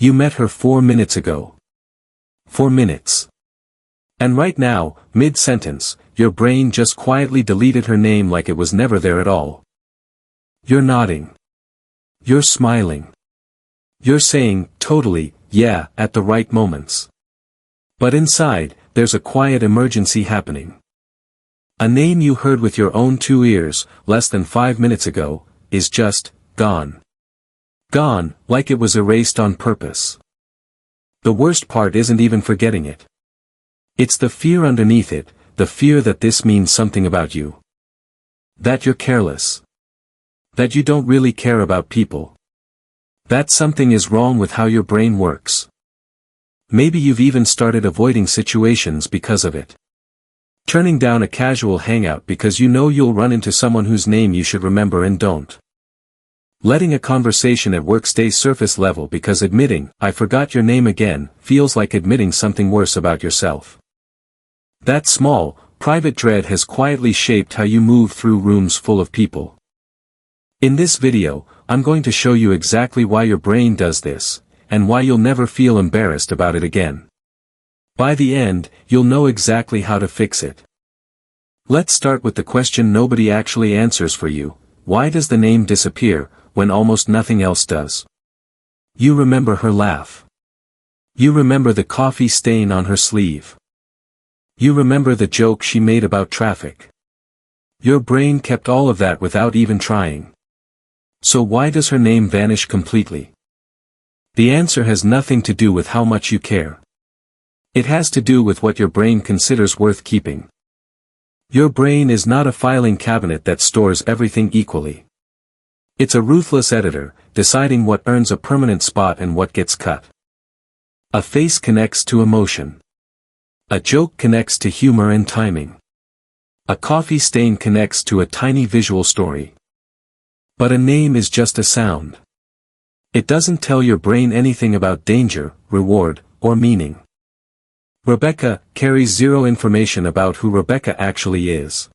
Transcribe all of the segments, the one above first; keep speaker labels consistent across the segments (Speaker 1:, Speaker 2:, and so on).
Speaker 1: You met her 4 minutes ago. 4 minutes. And right now, mid-sentence, your brain just quietly deleted her name like it was never there at all. You're nodding. You're smiling. You're saying, totally, yeah, at the right moments. But inside, there's a quiet emergency happening. A name you heard with your own 2 ears, less than 5 minutes ago, is just, gone. Gone, like it was erased on purpose. The worst part isn't even forgetting it. It's the fear underneath it, the fear that this means something about you. That you're careless. That you don't really care about people. That something is wrong with how your brain works. Maybe you've even started avoiding situations because of it. Turning down a casual hangout because you know you'll run into someone whose name you should remember and don't. Letting a conversation at work stay surface level because admitting, "I forgot your name again," feels like admitting something worse about yourself. That small, private dread has quietly shaped how you move through rooms full of people. In this video, I'm going to show you exactly why your brain does this, and why you'll never feel embarrassed about it again. By the end, you'll know exactly how to fix it. Let's start with the question nobody actually answers for you: why does the name disappear, when almost nothing else does? You remember her laugh. You remember the coffee stain on her sleeve. You remember the joke she made about traffic. Your brain kept all of that without even trying. So why does her name vanish completely? The answer has nothing to do with how much you care. It has to do with what your brain considers worth keeping. Your brain is not a filing cabinet that stores everything equally. It's a ruthless editor, deciding what earns a permanent spot and what gets cut. A face connects to emotion. A joke connects to humor and timing. A coffee stain connects to a tiny visual story. But a name is just a sound. It doesn't tell your brain anything about danger, reward, or meaning. Rebecca carries zero information about who Rebecca actually is.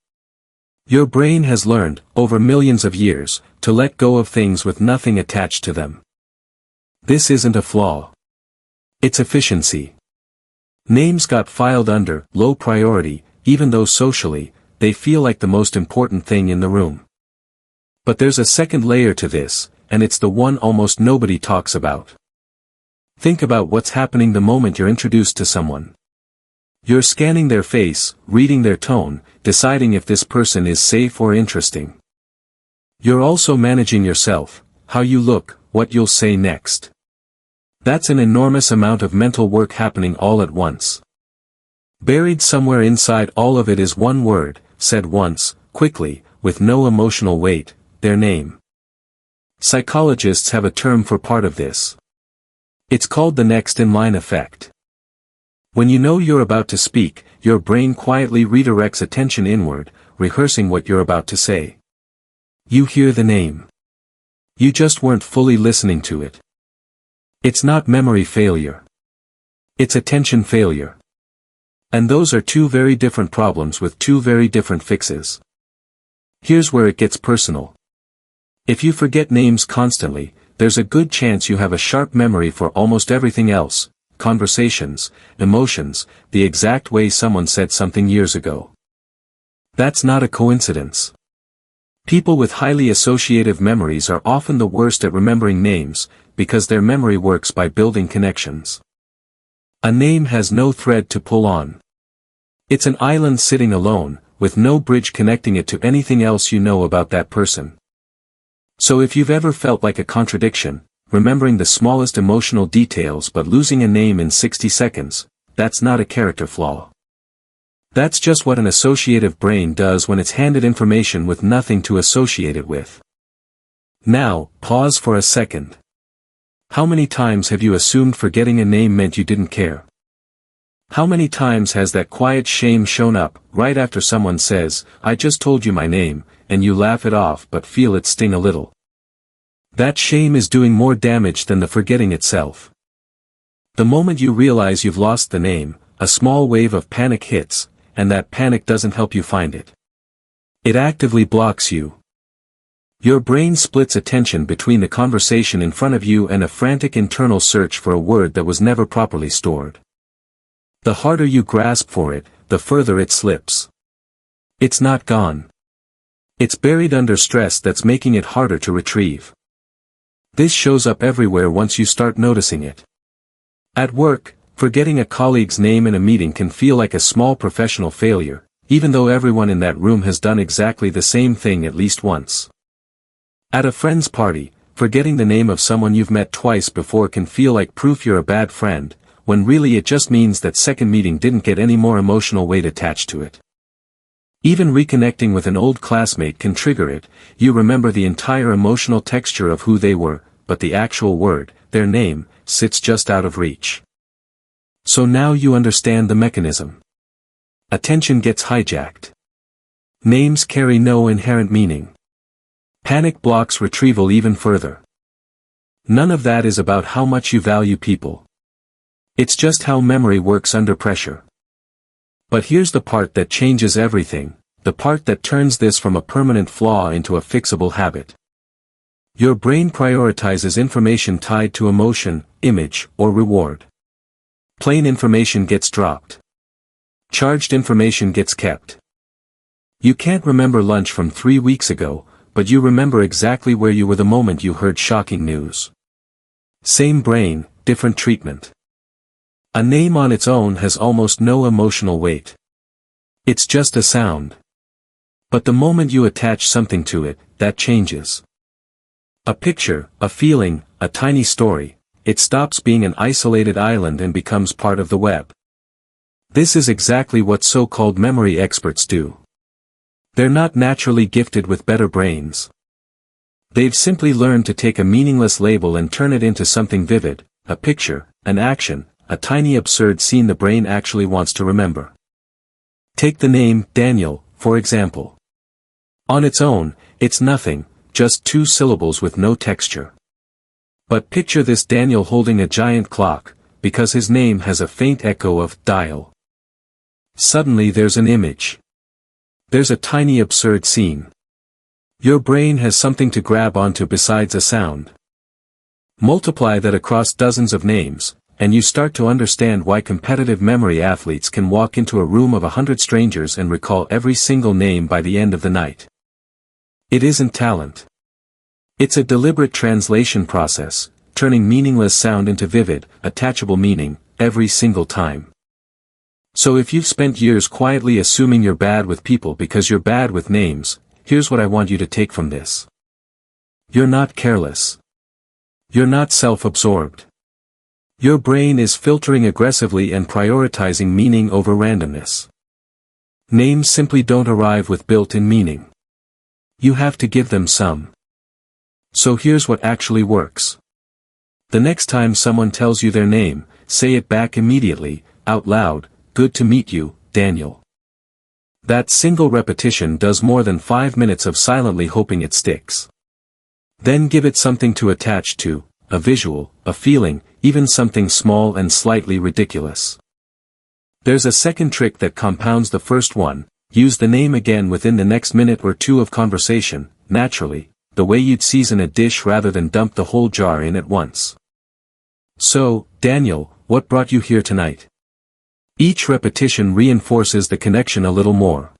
Speaker 1: Your brain has learned, over millions of years, to let go of things with nothing attached to them. This isn't a flaw. It's efficiency. Names got filed under low priority, even though socially, they feel like the most important thing in the room. But there's a second layer to this, and it's the one almost nobody talks about. Think about what's happening the moment you're introduced to someone. You're scanning their face, reading their tone, deciding if this person is safe or interesting. You're also managing yourself, how you look, what you'll say next. That's an enormous amount of mental work happening all at once. Buried somewhere inside all of it is one word, said once, quickly, with no emotional weight: their name. Psychologists have a term for part of this. It's called the next in line effect. When you know you're about to speak, your brain quietly redirects attention inward, rehearsing what you're about to say. You hear the name. You just weren't fully listening to it. It's not memory failure. It's attention failure. And those are two very different problems with two very different fixes. Here's where it gets personal. If you forget names constantly, there's a good chance you have a sharp memory for almost everything else: conversations, emotions, the exact way someone said something years ago. That's not a coincidence. People with highly associative memories are often the worst at remembering names, because their memory works by building connections. A name has no thread to pull on. It's an island sitting alone, with no bridge connecting it to anything else you know about that person. So if you've ever felt like a contradiction, remembering the smallest emotional details but losing a name in 60 seconds, that's not a character flaw. That's just what an associative brain does when it's handed information with nothing to associate it with. Now, pause for a second. How many times have you assumed forgetting a name meant you didn't care? How many times has that quiet shame shown up, right after someone says, "I just told you my name," and you laugh it off but feel it sting a little? That shame is doing more damage than the forgetting itself. The moment you realize you've lost the name, a small wave of panic hits, and that panic doesn't help you find it. It actively blocks you. Your brain splits attention between the conversation in front of you and a frantic internal search for a word that was never properly stored. The harder you grasp for it, the further it slips. It's not gone. It's buried under stress that's making it harder to retrieve. This shows up everywhere once you start noticing it. At work, forgetting a colleague's name in a meeting can feel like a small professional failure, even though everyone in that room has done exactly the same thing at least once. At a friend's party, forgetting the name of someone you've met twice before can feel like proof you're a bad friend, when really it just means that second meeting didn't get any more emotional weight attached to it. Even reconnecting with an old classmate can trigger it. You remember the entire emotional texture of who they were, but the actual word, their name, sits just out of reach. So now you understand the mechanism. Attention gets hijacked. Names carry no inherent meaning. Panic blocks retrieval even further. None of that is about how much you value people. It's just how memory works under pressure. But here's the part that changes everything, the part that turns this from a permanent flaw into a fixable habit. Your brain prioritizes information tied to emotion, image, or reward. Plain information gets dropped. Charged information gets kept. You can't remember lunch from 3 weeks ago, but you remember exactly where you were the moment you heard shocking news. Same brain, different treatment. A name on its own has almost no emotional weight. It's just a sound. But the moment you attach something to it, that changes. A picture, a feeling, a tiny story, it stops being an isolated island and becomes part of the web. This is exactly what so-called memory experts do. They're not naturally gifted with better brains. They've simply learned to take a meaningless label and turn it into something vivid, a picture, an action, a tiny absurd scene the brain actually wants to remember. Take the name, Daniel, for example. On its own, it's nothing, just 2 syllables with no texture. But picture this Daniel holding a giant clock, because his name has a faint echo of dial. Suddenly there's an image. There's a tiny absurd scene. Your brain has something to grab onto besides a sound. Multiply that across dozens of names, and you start to understand why competitive memory athletes can walk into a room of 100 strangers and recall every single name by the end of the night. It isn't talent. It's a deliberate translation process, turning meaningless sound into vivid, attachable meaning, every single time. So if you've spent years quietly assuming you're bad with people because you're bad with names, here's what I want you to take from this. You're not careless. You're not self-absorbed. Your brain is filtering aggressively and prioritizing meaning over randomness. Names simply don't arrive with built-in meaning. You have to give them some. So here's what actually works. The next time someone tells you their name, say it back immediately, out loud, "Good to meet you, Daniel." That single repetition does more than 5 minutes of silently hoping it sticks. Then give it something to attach to, a visual, a feeling, even something small and slightly ridiculous. There's a second trick that compounds the first one. Use the name again within the next minute or two of conversation, naturally, the way you'd season a dish rather than dump the whole jar in at once. So, Daniel, what brought you here tonight? Each repetition reinforces the connection a little more.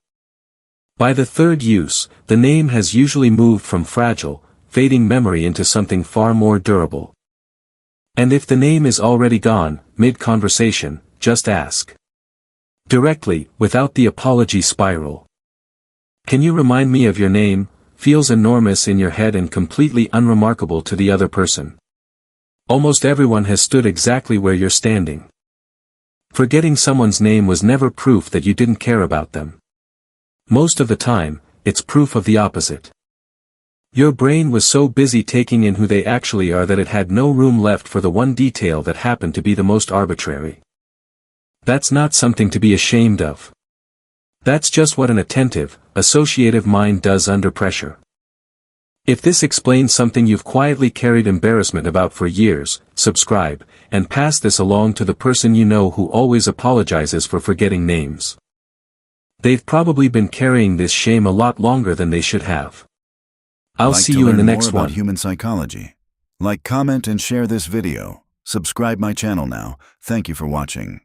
Speaker 1: By the third use, the name has usually moved from fragile, fading memory into something far more durable. And if the name is already gone, mid-conversation, just ask. Directly, without the apology spiral. Can you remind me of your name? Feels enormous in your head and completely unremarkable to the other person. Almost everyone has stood exactly where you're standing. Forgetting someone's name was never proof that you didn't care about them. Most of the time, it's proof of the opposite. Your brain was so busy taking in who they actually are that it had no room left for the one detail that happened to be the most arbitrary. That's not something to be ashamed of. That's just what an attentive, associative mind does under pressure. If this explains something you've quietly carried embarrassment about for years, subscribe, and pass this along to the person you know who always apologizes for forgetting names. They've probably been carrying this shame a lot longer than they should have. I'll see you in the next
Speaker 2: more
Speaker 1: one.
Speaker 2: about human psychology? Like, comment, and share this video. Subscribe my channel now. Thank you for watching.